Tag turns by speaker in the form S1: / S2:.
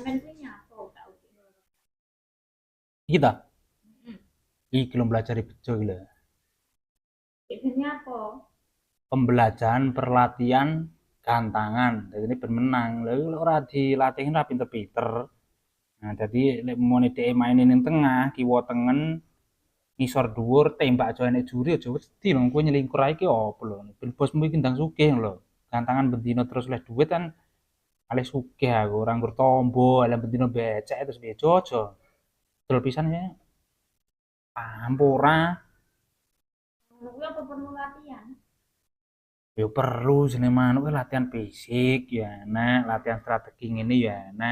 S1: Sampean kuwi nyapa tak oke.
S2: Kita
S1: Heeh.
S2: iki lho belajar bejo iki lho.
S1: Iki nyapa?
S2: Pembelajaran perlatihan gantangan. Jadi ini ben menang. Lha ora dilatihin ra pinter-pinter. Nah, jadi lek mone dhek maine ning tengah, kiwa tengen, ngisor dhuwur, tembak aja enek juri aja wedi lho kowe nyelingkur ae ki opo lho. Ben bosmu iki ndang sugih lho. Gantangan bendino terus oleh duit kan ale sugih aku ora nggur tombo, ale bendino becek terus piye jojo. Dol pisan ya. Paham apa ora?
S1: Ngono kuwi apa perlu latihan?
S2: Ya perlu jenenge manuk latihan fisik ya enek, latihan strategi ngene ya enek.